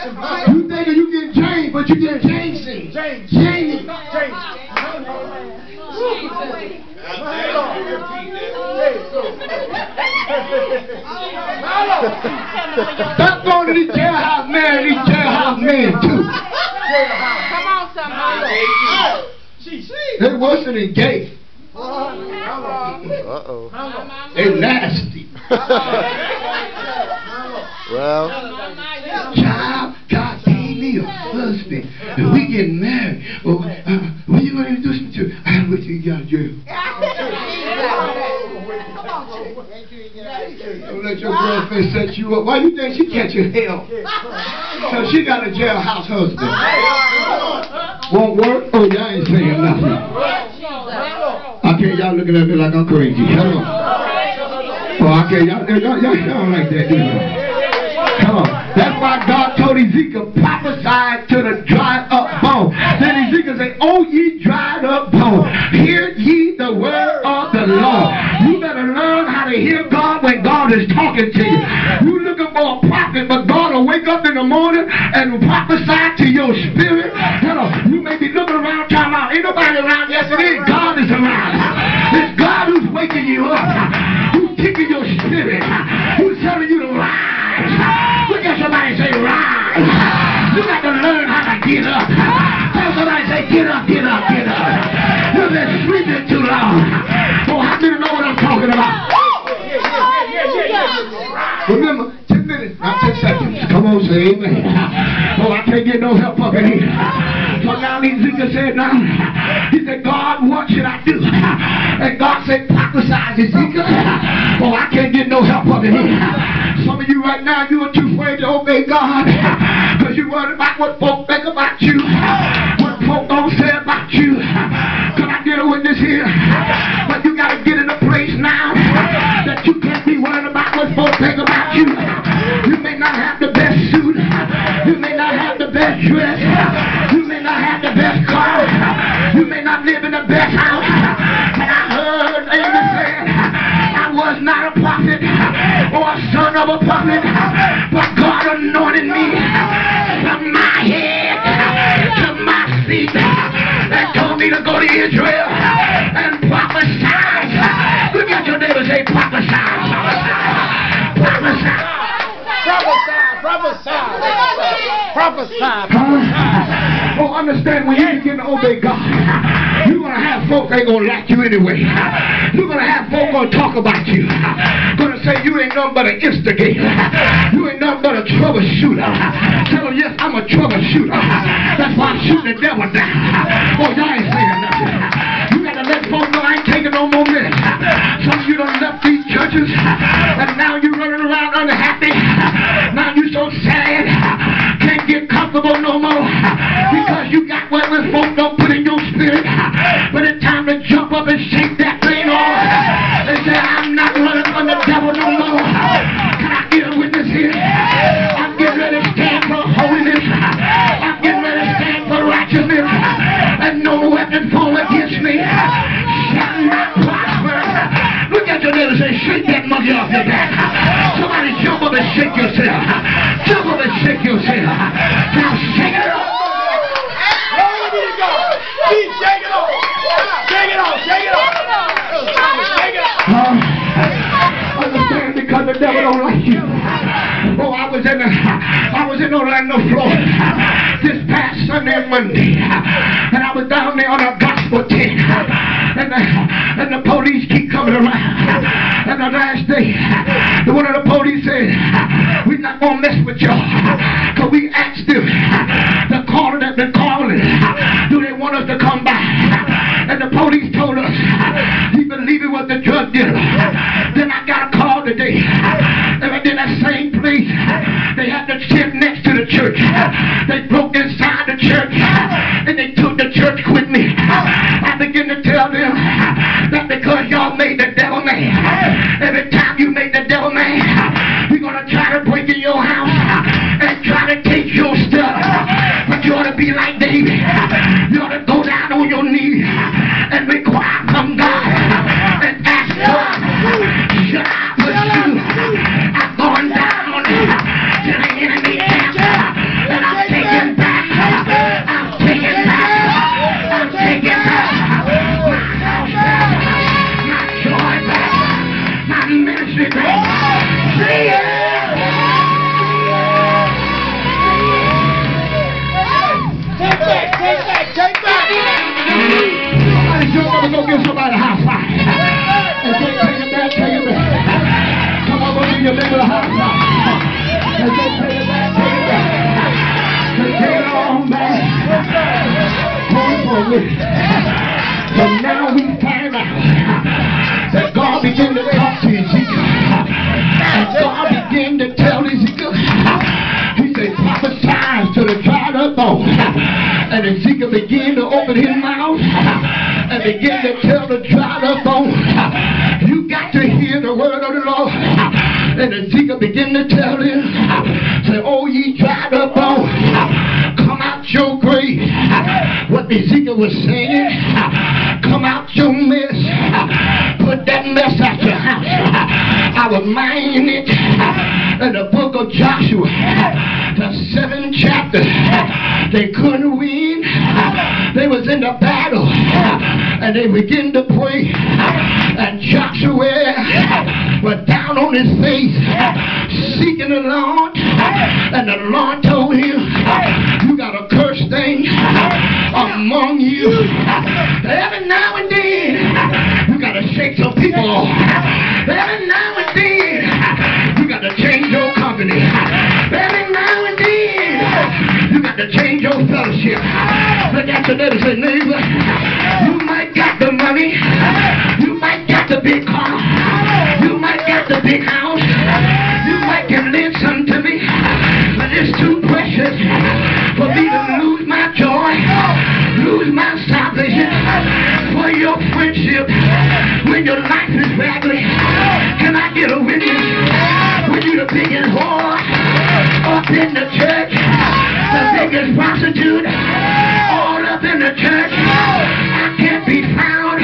You thinking you getting changed, but you getting changed. Changed. Stop going to these jailhouse men and these jailhouse men too. Come on, somebody. They worse than gay. They nasty. Well, Child, God gave me a husband, and we getting married. Well, when you gonna introduce me to? I gotta wait till you get out of jail. Don't let your girlfriend set you up. Why you think she catching hell? So she got a jailhouse husband. Won't work? Oh, y'all ain't saying nothing. Okay, y'all looking at me like I'm crazy. Come on. Oh, okay, y'all don't like that, do you? Come on. That's why God told Ezekiel, prophesy to the dried up bone. Then Ezekiel said, oh, ye dried up bone, hear ye the word of the Lord. You better learn how to hear God when God is talking to you. You looking for a prophet, but God will wake up in the morning and prophesy to your spirit. You may be looking around talking about, ain't nobody around. Yes, it is. God is around. It's God who's waking you up. Who's kicking your spirit. Who's telling you to rise. Look at somebody and say, rise. You got to learn how to get up. Tell somebody, say, get up, get up, get up. You've been sleeping too long. Oh, how do you know what I'm talking about? Remember, 10 minutes, not 10 seconds. Come on, say amen. Oh, I can't get no help up in here. So now Ezekiel said, now, he said, God, what should I do? And God said, prophesy, Ezekiel. Oh, I can't get no help up in here. Some of you right now, you are too afraid to obey God because you're worried about what folk think about you, what folk don't say about you. Can I get a witness here? But you got to get in a place now that you can't be worried about what folk think about you. You may not have the best suit. You may not have the best dress. You may not have the best car. You may not live in the best house. But I heard Amos say, I was not a prophet or a son of a prophet, but God anointed me from my head to my feet and told me to go to Israel and prophesy. Look at your neighbor, say prophesy. Prophesy. Prophesy. Oh, understand, when you begin to obey God, you're going to have folks that ain't going to like you anyway. You're going to have folks going to talk about you. Going to say you ain't nothing but an instigator. You ain't nothing but a troubleshooter. Tell them, yes, I'm a troubleshooter. That's why I'm shooting the devil down. Oh, y'all ain't saying nothing. You got to let folks know I ain't taking no more minutes. Some of you done left these churches, and now you're running around unhappy. Now you're so sad, can't get comfortable no more, because you got what this folk don't put in your spirit. But it's time to jump up and shake that thing off and say, I'm not running from the devil no more. Can I get a witness here? I'm getting ready to stand for holiness. I'm getting ready to stand for righteousness. And no weapon formed against me shall not prosper. Look at your neighbor and say, shake that monkey off your back. Somebody jump up and shake yourself. Jump up and shake yourself. Now shake it up. Keep shaking it off. Shake it off. Shake it off. Shake it off. Understand, because the devil don't like you. Oh, I was in Orlando, Florida this past Sunday and Monday, and I was down there on a gospel tent, and the police keep coming around. And the last day, one of the police said, we're not going to mess with y'all, because we asked them, the caller that been calling, do they want us to come by? And the police told us, he believed it was the drug dealer. Then I got a call today, and I did that same place. They had the tent next to the church. They broke inside the church, and they took the church with me. I began to tell them that because y'all made the devil mad, every time you make the devil mad, we're going to try to break in your house and try to take your stuff. But you ought to be like David. You ought to go down on your knees and require from God and ask God, should I pursue? I'm going down to the enemy camp, and with it. But now we find out that God began to talk to Ezekiel. And God began to tell Ezekiel, he said, prophesy to the dried up bones. And Ezekiel began to open his mouth and began to tell the dried up bones, you got to hear the word of the Lord. And Ezekiel began to tell him, say, oh, ye dried up bones, come out your grave. What Ezekiel was saying, come out your mess. Put that mess out your house. I was minding it in the book of Joshua, the 7th chapter. They couldn't win. They was in the battle, and they began to pray. And Joshua was down on his face, seeking the Lord. And the Lord told him, you got a cursed thing among you. Every now and then, you got to shake some people off. Every now and then, you got to change your company. Every now and then, you got to change your fellowship. Look at your neighbor and say, neighbor, you might got the money, you might got the big car, you might got the big house, you might can lend something to me, but it's too precious for me to lose my joy, lose my salvation, for your friendship when your life is raggedy. Can I get a witness? When you the biggest whore up in the church, the biggest prostitute all up in the church, I can't be found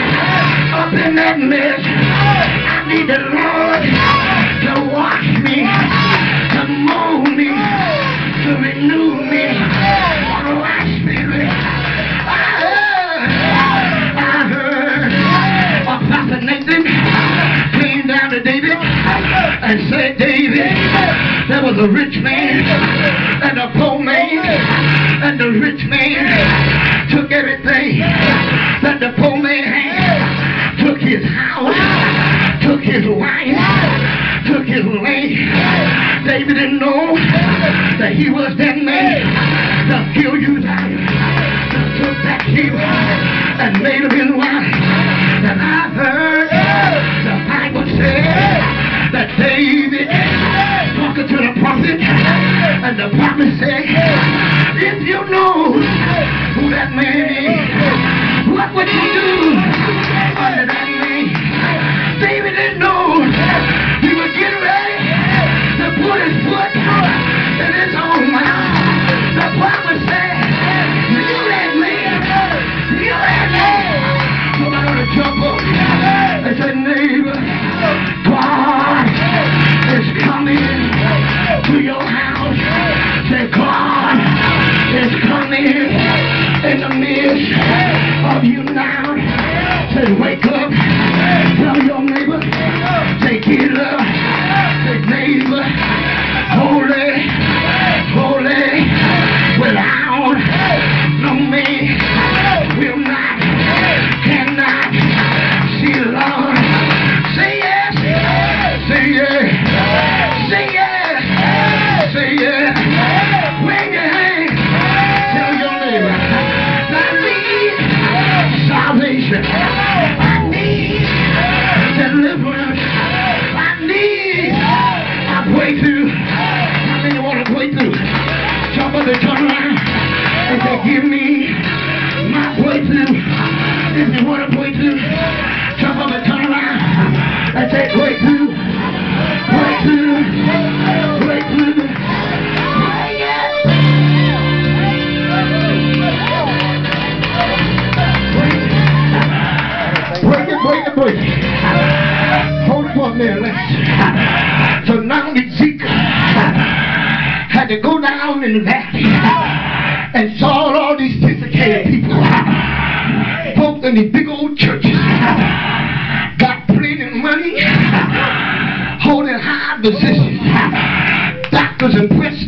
up in that mess. I need the Lord to wash me, to mold me, to renew me, to wash me. I heard Prophet Nathan came down to David and said, David, there was a rich man and a poor man, and the rich man took everything that the poor man had, took his house, took his wife, took his land. David didn't know that he was that man that killed you, took that sheep and made him his wife. And I heard the Bible say that David talking to the prophet, and the prophet said, if you know who that man is, what would you do under that man? David didn't know he was getting ready to put his foot in his own mouth. The prophet said, you let me. Somebody ought to jump up and say, neighbor, God is coming to your house. Say, God is coming in the midst of you now. Say, wake up. Tell your neighbor. Say, get up. Say, neighbor, holy, holy, without no man will not, cannot see the Lord. Say yes, say yes, say yes, say yes. Wave your hand, tell your neighbor, I need salvation, I need deliverance, I need a breakthrough. How many want a breakthrough? Jump up and turn around and say, give me my breakthrough. If you want a breakthrough, jump up and turn around and say, breakthrough, breakthrough, breakthrough. Break it, break it. Hold it for a minute, let's. So now Ezekiel had to go down in the valley and saw all these sophisticated people, folks in these big old churches, got plenty of money, holding high positions, doctors and priests.